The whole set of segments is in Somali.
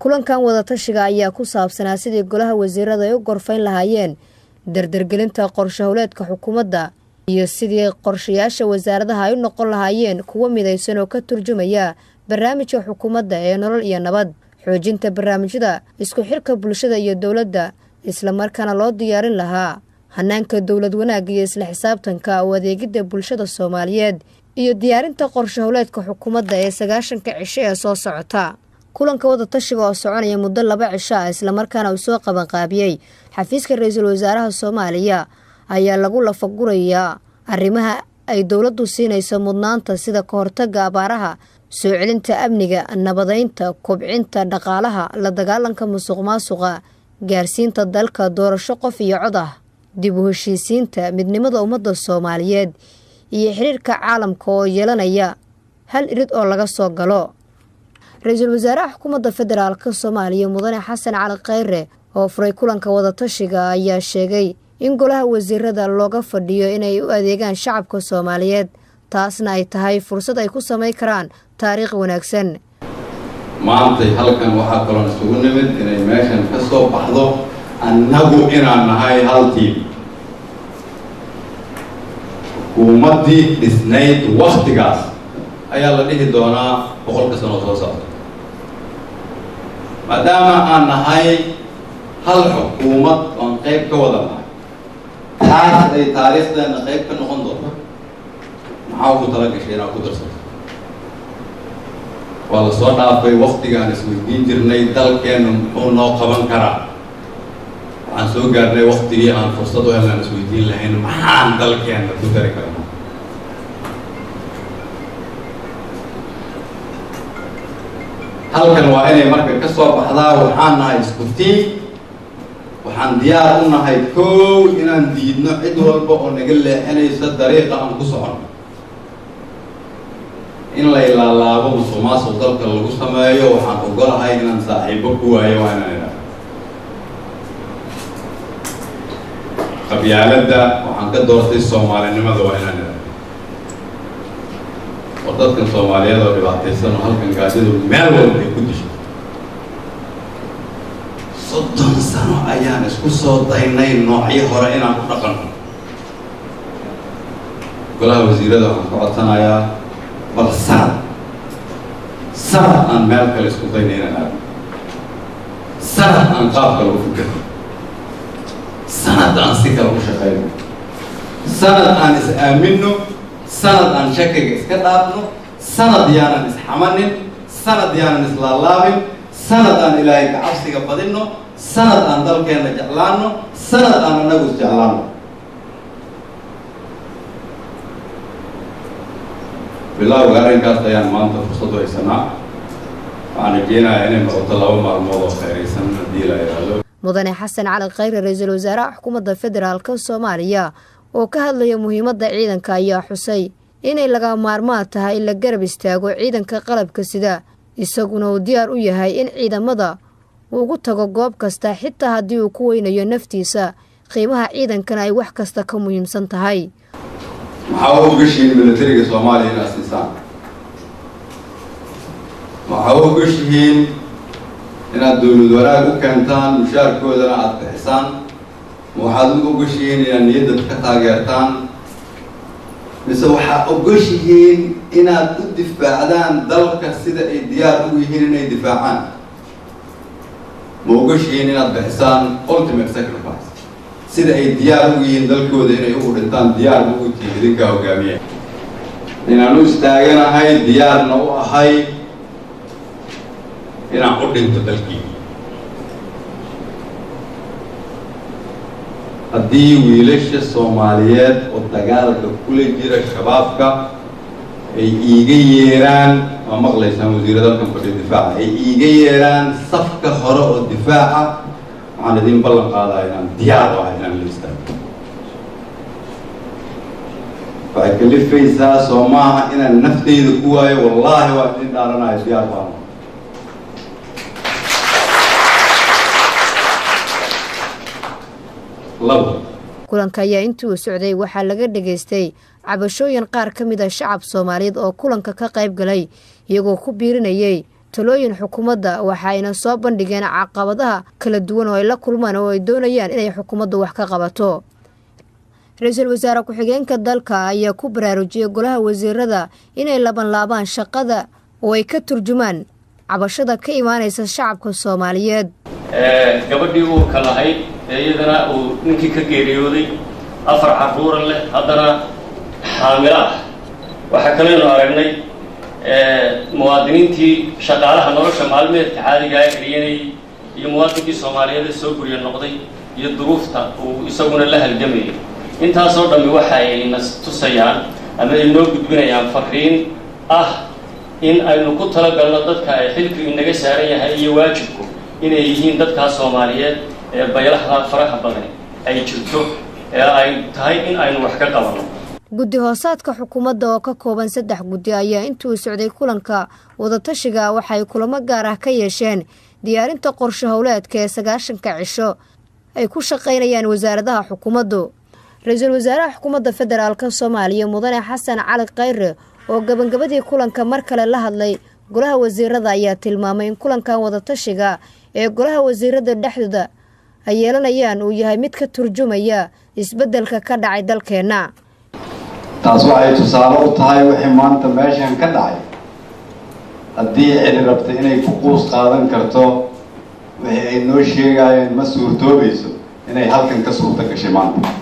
kulankan wada tashiga ayaa ku saabsanaa sidii golaha wasiirada ay u gorfayn lahaayeen dardargelinta qorshe howleedka xukuumadda iyo sidii qorshayaasha wasaaradaha ay u noqon lahaayeen kuwa midaysan oo ka turjumaya barnaamijka xukuumadda ee nolol iyo nabad, xoojinta barnaamijyada isku xirka bulshada iyo dowladda, isla markaana loo diyaarin lahaa hanaanka dowlad wanaag iyo isla xisaabtanka oo adeegida bulshada Soomaaliyeed iyo diyaarinta qorshe howleedka xukuumadda ee 90 cisho ee soo socota. kulanka wada tashiga oo soconaya muddo 2 cisho ah isla markaana uu soo qaban qaabiyay xafiiska ra'iisul wasaaraha Soomaaliya ayaa lagu lafagurayaa arrimaha ay dowladdu siinayso mudnaanta sida ka hortagga abaaraha, soo celinta amniga, nabadeynta, kobcinta dhaqaalaha, la dagaalanka musuqmaasuqa, gaarsiinta dalka doorasho qof iyo cod ah, dib u heshiisiinta midnimada ummadda Soomaaliyeed iyo xiriirka caalamka oo yeelanaya hal irid oo laga soo galo. ra'iisul wasaaraha xukuumadda federaalka Soomaaliya Mudane Xasan Cali Khayre oo furay kulanka wada tashiga ayaa sheegay in golaha wasiirada looga fadhiyo inay u adeegaan shacabka Soomaaliyeed, taasna ay tahay fursad ay ku sameyn karaan taariikh wanaagsan. maanta halkan waxaa kaloo isugu nimid inay meeshan ka soo baxdo annagu inaan nahay hal tiim. xukuumaddii dhisnayd waqtigaas ayaa la dhihi doonaa 100 sano soo socda. maadaama aan nahay hal xukuumad oon qayb ka wada nahay, taas ay taariikhdeena qayb ka noqon doonto, maxaa ku tala gashay inaad ku darsato? waa la soo dhaafay waqtigaan isweydiin jirnay dalkeenu muxuu noo qaban karaa. waxaan soo gaarnay waqtigii aan fursad u helaan isweydiin lahayn maxaan dalkeena ku dari karnaa. halkan waa inay marka ka soo baxdaa waxaan nahay isku tiim, waxaan diyaar u nahay kow inaan diidno cid walba oo naga leexinaysa dariiqa aan ku socono. in la ilaalaabo musuqmaasuq dalka lagu sameeyo waxaan ogolahay inaan saaxiibo ku waayo waa inaan idhaahdo. qabyaaladda waxaan ka doortay Soomaalinimada waa inaan idhaahdo. oo dadkan Soomaaliyeed oo dhibaataysan oo halkan gaadidu meel walba ay ku disho. 30 sano ayaan isku soo daynay noocyo hore inaan ku dhaqanno. golaha wasiirada waxaan ka codsanayaa bal sanad aan meel kale isku daynay inaan aado. sanad aan qaab kale u fikirno. sanad aan si kale u shaqayno. sanad aan is aaminno. sanad aan shakiga iska dhaafno. sanad yaanan isxamanin. sanad yaanan islaalaabin. sanad aan ilaahay ka cabsiga badinno. sanad aan dalkeena jeclaanno. sanad aan anagu isjeclaanno. bilowga arrinkaas ayaan maanta fursad u haysanaa. waxaan rajeynayaa inay noqoto 2 maalmood oo khayraysan haddii la yidhaahdo. Mudane Xasan Cali Khayre ra'iisul wasaaraha xukuumadda federaalka Soomaaliya oo ka hadlaya muhiimadda ciidanka ayaa xusay inay laga maarmaan tahay in la garab istaago ciidanka qalabka sida, isaguna uu diyaar u yahay in ciidamada uu ugu tago goob kasta xitaa haddii uu ku weynayo naftiisa. qiimaha ciidankana ay wax kasta ka muhiimsan tahay. maxaa u gashiin militariga Soomaaliya inaad siisaan? maxaa u gashiin inaad dowlad wanaag u keentaan, mushaarkoodana aad bixisaan? waxaad u gashiin inaad niyadda ka taageertaan? mise waxaad u gashiin inaad u difaacdaan dalka sida ay diyaar ugu yihiin inay difaacaan? ma u gashiin inaad bixisaan ultimate sacrifice sida ay diyaar ugu yihiin dalkooda inay ugu dhintaan? diyaar ugu tihiin idinkaa hogaamiya. inaan u istaaganahay, diyaarna u ahay inaan u dhinto dalkii. haddii wiilasha Soomaaliyeed oo dagaalka kula jira shabaabka ay iiga yeeraan, waa maqlaysaan wasiirada halkan fadhiya difaaca, ay iiga yeeraan safka hore oo difaaca, waxaan idin ballan qaadaa inaan diyaar u ahay inaan la istaago. waxay kalifaysaa soo maaha inaan nafteyda ku waayo, wallaahi waa idin dhaaranayo diyaar baan. kulanka ayaa intii uu socday waxaa laga dhageystay cabashooyin qaar ka mid ah shacab Soomaaliyeed oo kulanka ka qayb galay iyagoo ku biirinayay talooyin xukuumadda waxayna soo bandhigeen caqabadaha kala duwan oo ay la kulmaan oo ay doonayaan inay xukuumaddu wax ka qabato. Ra'iisul Wasaare ku-xigeenka dalka ayaa ku baraarujiyay golaha wasiirada inay laabaan shaqada oo ay ka turjumaan cabashada ka imaanaysa shacabka Soomaaliyeed. gabadhii uu ka lahayd iyadana uu ninkii ka geeriyooday 4 carruur leh haddana xaamil ah. waxa kale oo aragnay muwaadiniintii shaqaalaha nolosha maalmeedka caadiga ah ee iyo muwaadiniintii Soomaaliyeed soo guriya noqday iyo duruufta uu isaguna la halgamay. intaas oo dhammi waxa ay tusayaan ama ay noo gudbinayaan fariin ah in aynu ku talagalno dadka ay xilku inaga saaran yahay iyo waajibku inay yihiin dadka Soomaaliyeed ee baylaha faraha badan ay jirto ee ay tahay in aynu wax ka qabano. guddi hoosaadka xukuumadda oo ka kooban 3 guddi ayaa intuu socday kulanka wadatashiga waxay kulamo gaar ah ka yeesheen diyaarinta qorshe hawleedka ee 9 cisho ay ku shaqeynayaan wasaaradaha xukuumaddu. Ra'iisul Wasaaraha Xukuumadda Federaalka Soomaaliya Mudane Xasan Cali Khayre oo gabagabadii kulanka mar kale la hadlay golaha wasiirada ayaa tilmaamay in kulankan wadatashiga ee golaha wasiirada dhexdooda ay yeelanayaan uu yahay mid ka turjumaya isbeddelka ka dhacay dalkeena. taas waxay tusaale u tahay wixii maanta meeshan ka dhacay haddii cid rabta inay ku quus qaadan karto wixii ay noo sheegayeen ma suurtoobayso inay halkan ka suurta gashay maanta.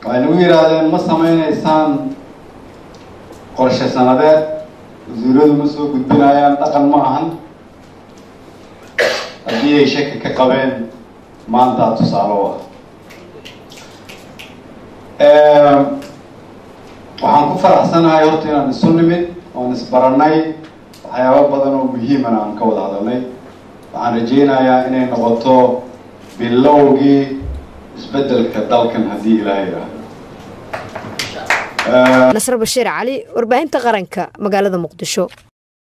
waxayna u yidhaahdeen ma samaynaysaan qorshe sanadeed wasiiradu ma soo gudbinayaan dhaqan ma ahan. haddii ay shaki ka qabeen maanta tusaale u ah. waxaan ku faraxsanahay horta inaan isu nimid oon isbarannay waxyaabo badan oo muhiimana aan ka wada hadalnay. waxaan rajaynayaa inay noqoto bilowgii isbeddelka dalkan haddii Ilaahay yiraahdo. Nasr Bashiir Cali, warbaahinta qaranka magaalada Muqdisho.